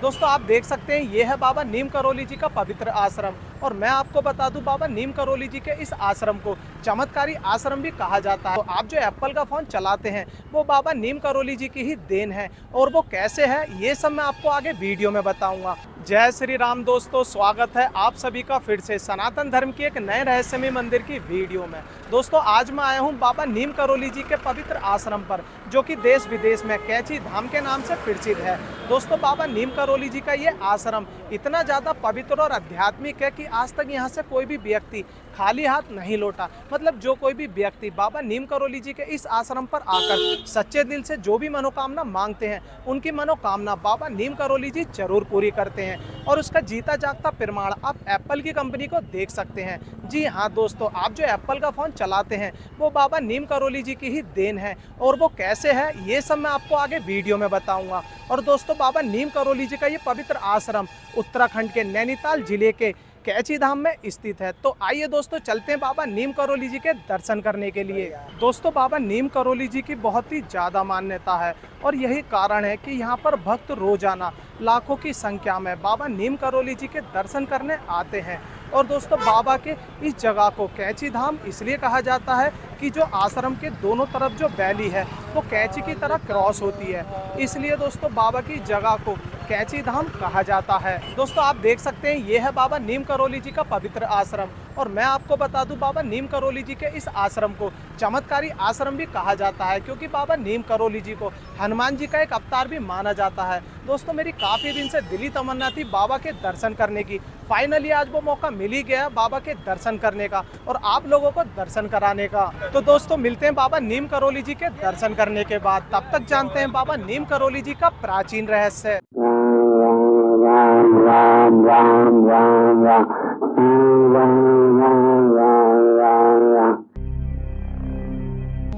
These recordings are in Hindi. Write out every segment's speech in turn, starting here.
दोस्तों आप देख सकते हैं ये है बाबा नीम करौली जी का पवित्र आश्रम। और मैं आपको बता दूं बाबा नीम करौली जी के इस आश्रम को चमत्कारी आश्रम भी कहा जाता है। तो आप जो एप्पल का फोन चलाते हैं वो बाबा नीम करौली जी की ही देन है, और वो कैसे है ये सब मैं आपको आगे वीडियो में बताऊंगा। जय श्री राम दोस्तों, स्वागत है आप सभी का फिर से सनातन धर्म की एक नए रहस्यमय मंदिर की वीडियो में। दोस्तों आज मैं आया हूँ बाबा नीम करौली जी के पवित्र आश्रम पर, जो कि देश विदेश में कैची धाम के नाम से प्रसिद्ध है। दोस्तों बाबा नीम करौली जी का ये आश्रम इतना ज़्यादा पवित्र और आध्यात्मिक है कि आज तक यहाँ से कोई भी व्यक्ति खाली हाथ नहीं लौटा। मतलब जो कोई भी व्यक्ति बाबा नीम करौली जी के इस आश्रम पर आकर सच्चे दिल से जो भी मनोकामना मांगते हैं, उनकी मनोकामना बाबा नीम करौली जी जरूर पूरी करते हैं। और उसका जीता जागता प्रमाण आप एप्पल की कंपनी को देख सकते हैं। जी हाँ दोस्तों, आप जो एप्पल का फ़ोन चलाते हैं वो बाबा नीम करौली जी की ही देन है, और वो कैसे है ये सब मैं आपको आगे वीडियो में बताऊंगा। और दोस्तों बाबा नीम करौली जी का ये पवित्र आश्रम उत्तराखंड के नैनीताल जिले के कैची धाम में स्थित है। तो आइए दोस्तों चलते हैं बाबा नीम करौली जी के दर्शन करने के लिए। दोस्तों बाबा नीम करौली जी की बहुत ही ज़्यादा मान्यता है, और यही कारण है कि यहाँ पर भक्त रोजाना लाखों की संख्या में बाबा नीम करौली जी के दर्शन करने आते हैं। और दोस्तों बाबा के इस जगह को कैची धाम इसलिए कहा जाता है कि जो आश्रम के दोनों तरफ जो वैली है वो कैची की तरह क्रॉस होती है, इसलिए दोस्तों बाबा की जगह को कैची धाम कहा जाता है। दोस्तों आप देख सकते हैं ये है बाबा नीम करौली जी का पवित्र आश्रम। और मैं आपको बता दूं बाबा नीम करौली जी के इस आश्रम को चमत्कारी आश्रम भी कहा जाता है, क्योंकि बाबा नीम करौली जी को हनुमान जी का एक अवतार भी माना जाता है। दोस्तों मेरी काफ़ी दिन से दिली तमन्ना थी बाबा के दर्शन करने की। फाइनली आज वो मौका मिल ही गया बाबा के दर्शन करने का और आप लोगों को दर्शन कराने का। तो दोस्तों मिलते हैं बाबा नीम करौली जी के दर्शन करने के बाद। तब तक जानते हैं बाबा नीम करौली जी का प्राचीन रहस्य।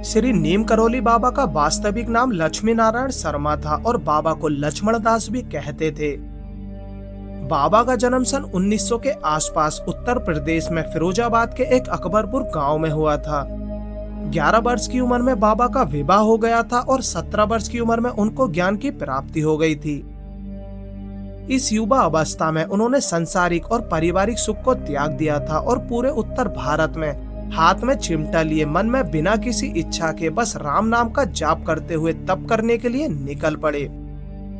श्री नीम करौली बाबा का वास्तविक नाम लक्ष्मी नारायण शर्मा था, और बाबा को लक्ष्मण दास भी कहते थे। बाबा का जन्म सन 1900 के आसपास उत्तर प्रदेश में फिरोजाबाद के एक अकबरपुर गांव में हुआ था। 11 वर्ष की उम्र में बाबा का विवाह हो गया था, और 17 वर्ष की उम्र में उनको ज्ञान की प्राप्ति हो गई थी। इस युवा अवस्था में उन्होंने सांसारिक और पारिवारिक सुख को त्याग दिया था, और पूरे उत्तर भारत में हाथ में चिमटा लिए मन में बिना किसी इच्छा के बस राम नाम का जाप करते हुए तप करने के लिए निकल पड़े।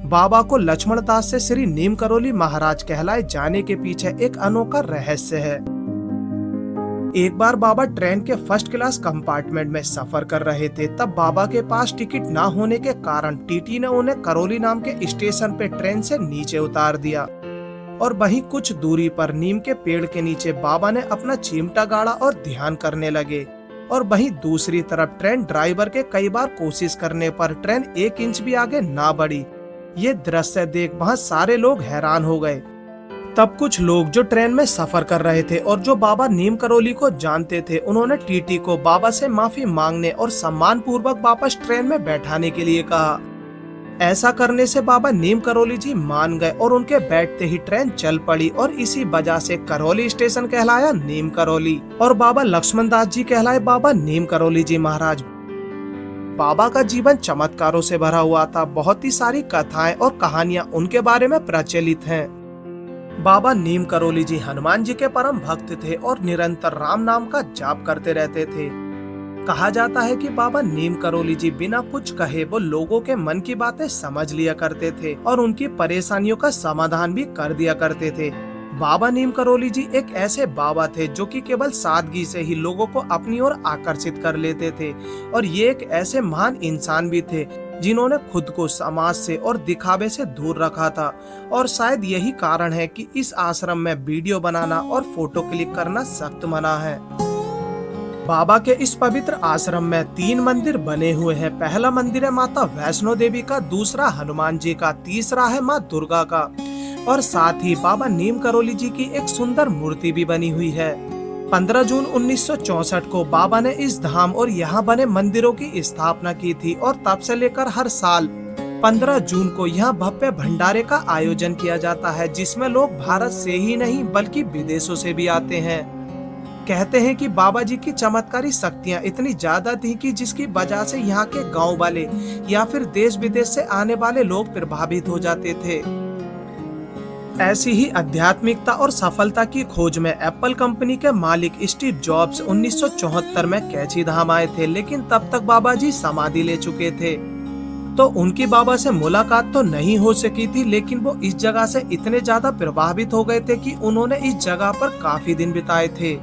बाबा को लक्ष्मण दास से श्री नीम करौली महाराज कहलाए जाने के पीछे एक अनोखा रहस्य है। एक बार बाबा ट्रेन के फर्स्ट क्लास कंपार्टमेंट में सफर कर रहे थे। तब बाबा के पास टिकट ना होने के कारण टीटी ने उन्हें करौली नाम के स्टेशन पे ट्रेन से नीचे उतार दिया, और वहीं कुछ दूरी पर नीम के पेड़ के नीचे बाबा ने अपना चिमटा गाड़ा और ध्यान करने लगे। और वहीं दूसरी तरफ ट्रेन ड्राइवर के कई बार कोशिश करने पर ट्रेन 1 इंच भी आगे ना बढ़ी। ये दृश्य देख वहाँ सारे लोग हैरान हो गए। तब कुछ लोग जो ट्रेन में सफर कर रहे थे और जो बाबा नीम करौली को जानते थे, उन्होंने टीटी को बाबा से माफी मांगने और सम्मान पूर्वक वापस ट्रेन में बैठाने के लिए कहा। ऐसा करने से बाबा नीम करौली जी मान गए, और उनके बैठते ही ट्रेन चल पड़ी, और इसी वजह से करौली स्टेशन कहलाया नीम करौली, और बाबा लक्ष्मण दास जी कहलाए बाबा नीम करौली जी महाराज। बाबा का जीवन चमत्कारों से भरा हुआ था। बहुत ही सारी कथाएं और कहानियां उनके बारे में प्रचलित हैं। बाबा नीम करौली जी हनुमान जी के परम भक्त थे और निरंतर राम नाम का जाप करते रहते थे। कहा जाता है कि बाबा नीम करौली जी बिना कुछ कहे वो लोगों के मन की बातें समझ लिया करते थे, और उनकी परेशानियों का समाधान भी कर दिया करते थे। बाबा नीम करौली जी एक ऐसे बाबा थे जो कि केवल सादगी से ही लोगों को अपनी ओर आकर्षित कर लेते थे, और ये एक ऐसे महान इंसान भी थे जिन्होंने खुद को समाज से और दिखावे से दूर रखा था। और शायद यही कारण है कि इस आश्रम में वीडियो बनाना और फोटो क्लिक करना सख्त मना है। बाबा के इस पवित्र आश्रम में 3 मंदिर बने हुए हैं। पहला मंदिर है माता वैष्णो देवी का, दूसरा हनुमान जी का, तीसरा है माँ दुर्गा का, और साथ ही बाबा नीम करौली जी की एक सुंदर मूर्ति भी बनी हुई है। 15 जून 1964 को बाबा ने इस धाम और यहाँ बने मंदिरों की स्थापना की थी, और तब से लेकर हर साल 15 जून को यहाँ भव्य भंडारे का आयोजन किया जाता है, जिसमें लोग भारत से ही नहीं बल्कि विदेशों से भी आते हैं। कहते हैं कि बाबा जी की चमत्कारी शक्तियां इतनी ज्यादा थी कि जिसकी वजह से यहाँ के गांव वाले या फिर देश विदेश से आने वाले लोग प्रभावित हो जाते थे। ऐसी ही आध्यात्मिकता और सफलता की खोज में एप्पल कंपनी के मालिक स्टीव जॉब्स 1974 में कैची धाम आए थे, लेकिन तब तक बाबा जी समाधि ले चुके थे। तो उनकी बाबा से मुलाकात तो नहीं हो सकी थी, लेकिन वो इस जगह से इतने ज्यादा प्रभावित हो गए थे कि उन्होंने इस जगह पर काफी दिन बिताए थे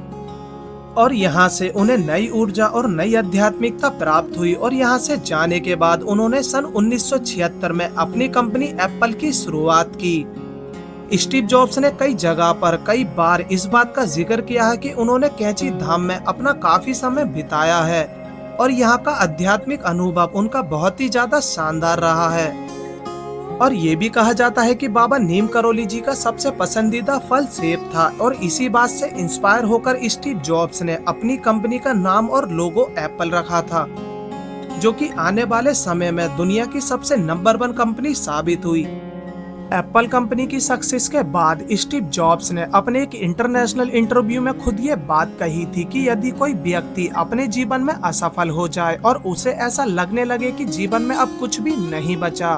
और यहाँ से उन्हें नई ऊर्जा और नई आध्यात्मिकता प्राप्त हुई। और यहाँ से जाने के बाद उन्होंने सन 1976 में अपनी कंपनी एप्पल की शुरुआत की। स्टीव जॉब्स ने कई जगह पर कई बार इस बात का जिक्र किया है कि उन्होंने कैची धाम में अपना काफी समय बिताया है और यहाँ का आध्यात्मिक अनुभव उनका बहुत ही ज्यादा शानदार रहा है। और ये भी कहा जाता है कि बाबा नीम करोली जी का सबसे पसंदीदा फल सेब था और इसी बात से इंस्पायर होकर स्टीव जॉब्स ने अपनी कंपनी का नाम और लोगो एप्पल रखा था, जो कि आने वाले समय में दुनिया की सबसे नंबर 1 कंपनी साबित हुई। एप्पल कंपनी की सक्सेस के बाद स्टीव जॉब्स ने अपने एक इंटरनेशनल इंटरव्यू में खुद ये बात कही थी कि यदि कोई व्यक्ति अपने जीवन में असफल हो जाए और उसे ऐसा लगने लगे कि जीवन में अब कुछ भी नहीं बचा,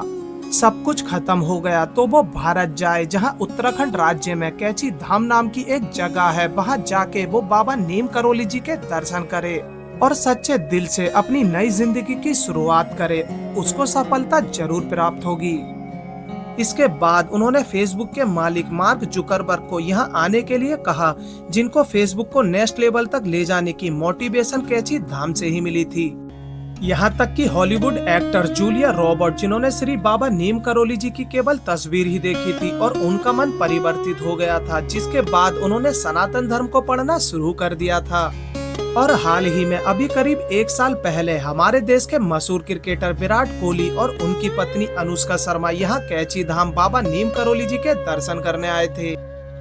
सब कुछ खत्म हो गया, तो वो भारत जाए, जहां उत्तराखंड राज्य में कैची धाम नाम की एक जगह है। वहां जाके वो बाबा नीम करोली जी के दर्शन करे और सच्चे दिल से अपनी नई जिंदगी की शुरुआत करे, उसको सफलता जरूर प्राप्त होगी। इसके बाद उन्होंने फेसबुक के मालिक मार्क जुकरबर्ग को यहाँ आने के लिए कहा, जिनको फेसबुक को नेक्स्ट लेवल तक ले जाने की मोटिवेशन कैची धाम से ही मिली थी। यहाँ तक कि हॉलीवुड एक्टर जूलिया रॉबर्ट, जिन्होंने श्री बाबा नीम करोली जी की केवल तस्वीर ही देखी थी और उनका मन परिवर्तित हो गया था, जिसके बाद उन्होंने सनातन धर्म को पढ़ना शुरू कर दिया था। और हाल ही में अभी करीब 1 साल पहले हमारे देश के मशहूर क्रिकेटर विराट कोहली और उनकी पत्नी अनुष्का शर्मा यहाँ कैची धाम बाबा नीम करोली जी के दर्शन करने आए थे।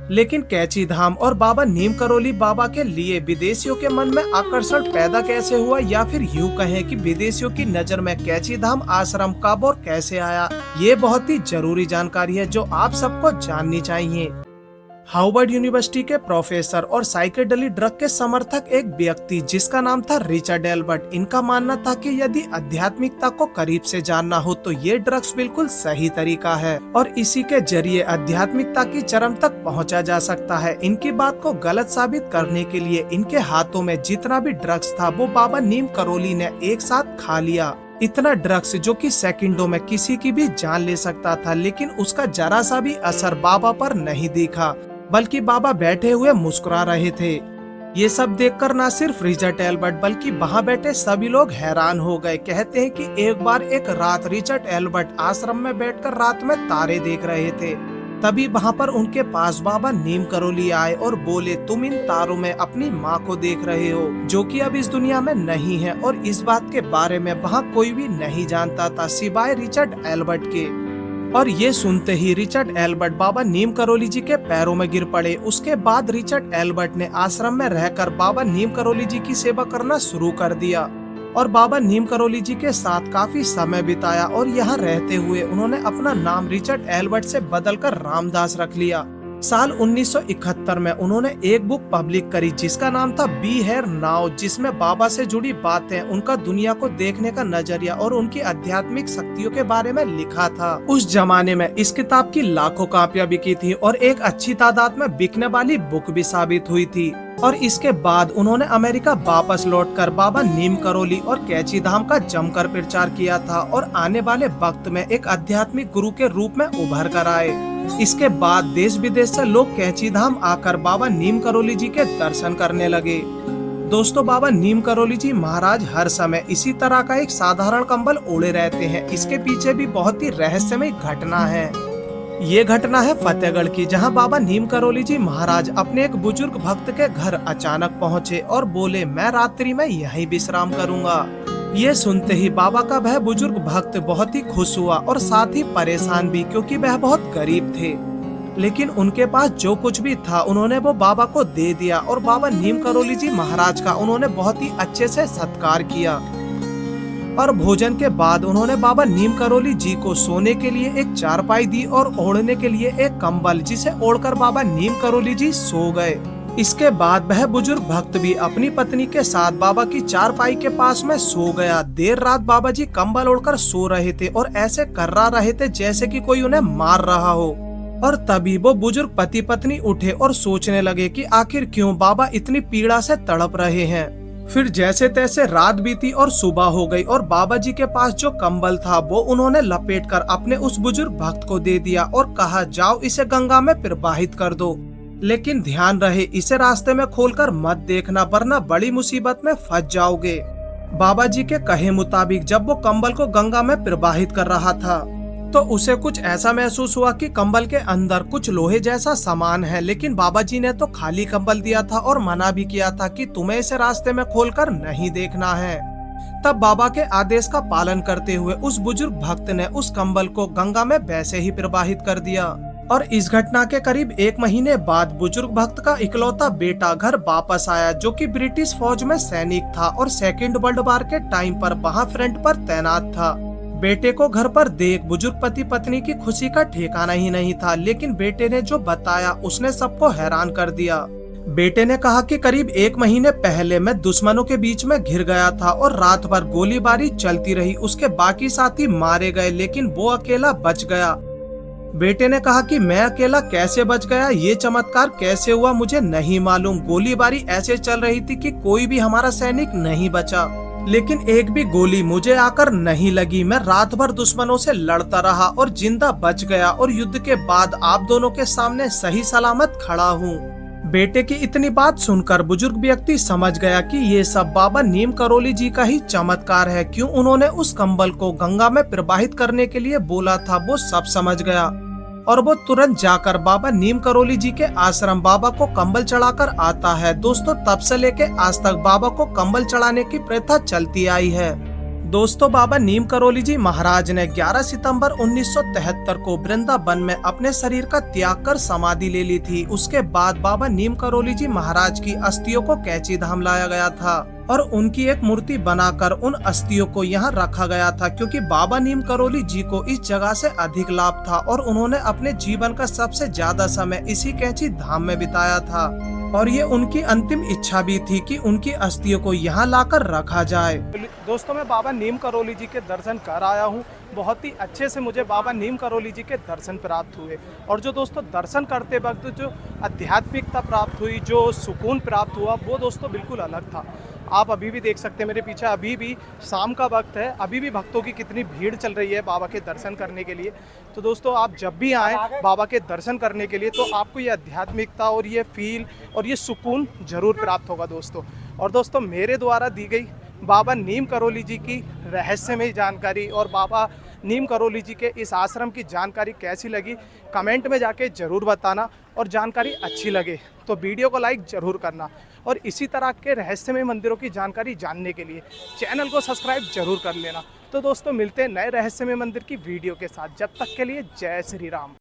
लेकिन कैची धाम और बाबा नीम करोली बाबा के लिए विदेशियों के मन में आकर्षण पैदा कैसे हुआ, या फिर यूं कहें कि विदेशियों की नजर में कैची धाम आश्रम कब और कैसे आया, ये बहुत ही जरूरी जानकारी है जो आप सबको जाननी चाहिए। हार्वर्ड यूनिवर्सिटी के प्रोफेसर और साइकेडेलिक ड्रग के समर्थक एक व्यक्ति जिसका नाम था रिचर्ड एल्बर्ट, इनका मानना था कि यदि आध्यात्मिकता को करीब से जानना हो तो ये ड्रग्स बिल्कुल सही तरीका है और इसी के जरिए आध्यात्मिकता की चरम तक पहुंचा जा सकता है। इनकी बात को गलत साबित करने के लिए इनके हाथों में जितना भी ड्रग्स था वो बाबा नीम करोली ने एक साथ खा लिया। इतना ड्रग्स जो कि सेकंडों में किसी की भी जान ले सकता था, लेकिन उसका जरा सा भी असर बाबा पर नहीं दिखा, बल्कि बाबा बैठे हुए मुस्कुरा रहे थे। ये सब देखकर न सिर्फ रिचर्ड एल्बर्ट बल्कि वहाँ बैठे सभी लोग हैरान हो गए। कहते हैं कि एक बार एक रात रिचर्ड एल्बर्ट आश्रम में बैठकर रात में तारे देख रहे थे। तभी वहाँ पर उनके पास बाबा नीम करोली आए और बोले, तुम इन तारों में अपनी माँ को देख रहे हो जो कि अब इस दुनिया में नहीं है। और इस बात के बारे में वहाँ कोई भी नहीं जानता था सिवाय रिचर्ड एल्बर्ट के। और ये सुनते ही रिचर्ड एल्बर्ट बाबा नीम करोली जी के पैरों में गिर पड़े। उसके बाद रिचर्ड एल्बर्ट ने आश्रम में रहकर बाबा नीम करोली जी की सेवा करना शुरू कर दिया और बाबा नीम करोली जी के साथ काफी समय बिताया। और यहाँ रहते हुए उन्होंने अपना नाम रिचर्ड एल्बर्ट से बदलकर रामदास रख लिया। साल 1971 में उन्होंने एक बुक पब्लिक करी जिसका नाम था बी हेयर नाउ, जिसमें बाबा से जुड़ी बातें, उनका दुनिया को देखने का नजरिया और उनकी आध्यात्मिक शक्तियों के बारे में लिखा था। उस जमाने में इस किताब की लाखों कापियां बिकी थी और एक अच्छी तादाद में बिकने वाली बुक भी साबित हुई थी। और इसके बाद उन्होंने अमेरिका वापस लौटकर बाबा नीम करोली और कैची धाम का जमकर प्रचार किया था और आने वाले वक्त में एक आध्यात्मिक गुरु के रूप में उभर कर आए। इसके बाद देश विदेश से लोग कैची धाम आकर बाबा नीम करोली जी के दर्शन करने लगे। दोस्तों, बाबा नीम करोली जी महाराज हर समय इसी तरह का एक साधारण कंबल ओढ़े रहते हैं। इसके पीछे भी बहुत ही रहस्यमय घटना है। ये घटना है फतेहगढ़ की, जहां बाबा नीम करोली जी महाराज अपने एक बुजुर्ग भक्त के घर अचानक पहुंचे और बोले, मैं रात्रि में यहीं विश्राम करूंगा। ये सुनते ही बाबा का वह बुजुर्ग भक्त बहुत ही खुश हुआ और साथ ही परेशान भी, क्योंकि वह बहुत गरीब थे। लेकिन उनके पास जो कुछ भी था उन्होंने वो बाबा को दे दिया और बाबा नीम करोली जी महाराज का उन्होंने बहुत ही अच्छे से सत्कार किया। और भोजन के बाद उन्होंने बाबा नीम करोली जी को सोने के लिए एक चारपाई दी और ओढ़ने के लिए एक कंबल, जिसे ओढ़कर बाबा नीम करोली जी सो गए। इसके बाद वह बुजुर्ग भक्त भी अपनी पत्नी के साथ बाबा की चारपाई के पास में सो गया। देर रात बाबा जी कंबल ओढ़कर सो रहे थे और ऐसे कर्रा रहे थे जैसे कि कोई उन्हें मार रहा हो। और तभी वो बुजुर्ग पति पत्नी उठे और सोचने लगे कि आखिर क्यों बाबा इतनी पीड़ा से तड़प रहे हैं। फिर जैसे तैसे रात बीती और सुबह हो गई और बाबा जी के पास जो कंबल था वो उन्होंने लपेटकर अपने उस बुजुर्ग भक्त को दे दिया और कहा, जाओ इसे गंगा में प्रवाहित कर दो, लेकिन ध्यान रहे इसे रास्ते में खोलकर मत देखना वरना बड़ी मुसीबत में फंस जाओगे। बाबा जी के कहे मुताबिक जब वो कंबल को गंगा में प्रवाहित कर रहा था तो उसे कुछ ऐसा महसूस हुआ कि कंबल के अंदर कुछ लोहे जैसा सामान है, लेकिन बाबा जी ने तो खाली कंबल दिया था और मना भी किया था कि तुम्हें इसे रास्ते में खोलकर नहीं देखना है। तब बाबा के आदेश का पालन करते हुए उस बुजुर्ग भक्त ने उस कंबल को गंगा में वैसे ही प्रवाहित कर दिया। और इस घटना के करीब 1 महीने बाद बुजुर्ग भक्त का इकलौता बेटा घर वापस आया, जो कि ब्रिटिश फौज में सैनिक था और सेकेंड वर्ल्ड वॉर के टाइम पर वहां फ्रंट पर तैनात था। बेटे को घर पर देख बुजुर्ग पति पत्नी की खुशी का ठिकाना ही नहीं था, लेकिन बेटे ने जो बताया उसने सबको हैरान कर दिया। बेटे ने कहा कि करीब 1 महीने पहले मैं दुश्मनों के बीच में घिर गया था और रात भर गोलीबारी चलती रही। उसके बाकी साथी मारे गए लेकिन वो अकेला बच गया। बेटे ने कहा कि मैं अकेला कैसे बच गया, ये चमत्कार कैसे हुआ मुझे नहीं मालूम। गोलीबारी ऐसे चल रही थी कि कोई भी हमारा सैनिक नहीं बचा, लेकिन एक भी गोली मुझे आकर नहीं लगी। मैं रात भर दुश्मनों से लड़ता रहा और जिंदा बच गया और युद्ध के बाद आप दोनों के सामने सही सलामत खड़ा हूँ। बेटे की इतनी बात सुनकर बुजुर्ग व्यक्ति समझ गया कि ये सब बाबा नीम करोली जी का ही चमत्कार है। क्यों उन्होंने उस कंबल को गंगा में प्रवाहित करने के लिए बोला था वो सब समझ गया और वो तुरंत जाकर बाबा नीम करोली जी के आश्रम बाबा को कंबल चढ़ाकर आता है। दोस्तों तब से लेके आज तक बाबा को कंबल चढ़ाने की प्रथा चलती आई है। दोस्तों बाबा नीम करोली जी महाराज ने 11 सितंबर 1973 को वृंदावन में अपने शरीर का त्याग कर समाधि ले ली थी। उसके बाद बाबा नीम करोली जी महाराज की अस्थियों को कैची धाम लाया गया था और उनकी एक मूर्ति बनाकर उन अस्थियों को यहाँ रखा गया था, क्योंकि बाबा नीम करोली जी को इस जगह से अधिक लाभ था और उन्होंने अपने जीवन का सबसे ज्यादा समय इसी कैची धाम में बिताया था और ये उनकी अंतिम इच्छा भी थी कि उनकी अस्थियों को यहाँ लाकर रखा जाए। दोस्तों मैं बाबा नीम करोली जी के दर्शन कर आया हूँ। बहुत ही अच्छे से मुझे बाबा नीम करोली जी के दर्शन प्राप्त हुए और जो दोस्तों दर्शन करते वक्त जो आध्यात्मिकता प्राप्त हुई, जो सुकून प्राप्त हुआ, वो दोस्तों बिल्कुल अलग था। आप अभी भी देख सकते हैं मेरे पीछे, अभी भी शाम का वक्त है, अभी भी भक्तों की कितनी भीड़ चल रही है बाबा के दर्शन करने के लिए। तो दोस्तों आप जब भी आएँ बाबा के दर्शन करने के लिए तो आपको ये आध्यात्मिकता और ये फील और ये सुकून जरूर प्राप्त होगा दोस्तों। और दोस्तों मेरे द्वारा दी गई बाबा नीम करोली जी की रहस्यमय जानकारी और बाबा नीम करोली जी के इस आश्रम की जानकारी कैसी लगी कमेंट में जाके ज़रूर बताना, और जानकारी अच्छी लगे तो वीडियो को लाइक ज़रूर करना और इसी तरह के रहस्यमय मंदिरों की जानकारी जानने के लिए चैनल को सब्सक्राइब जरूर कर लेना। तो दोस्तों मिलते हैं नए रहस्यमय मंदिर की वीडियो के साथ, जब तक के लिए जय श्री राम।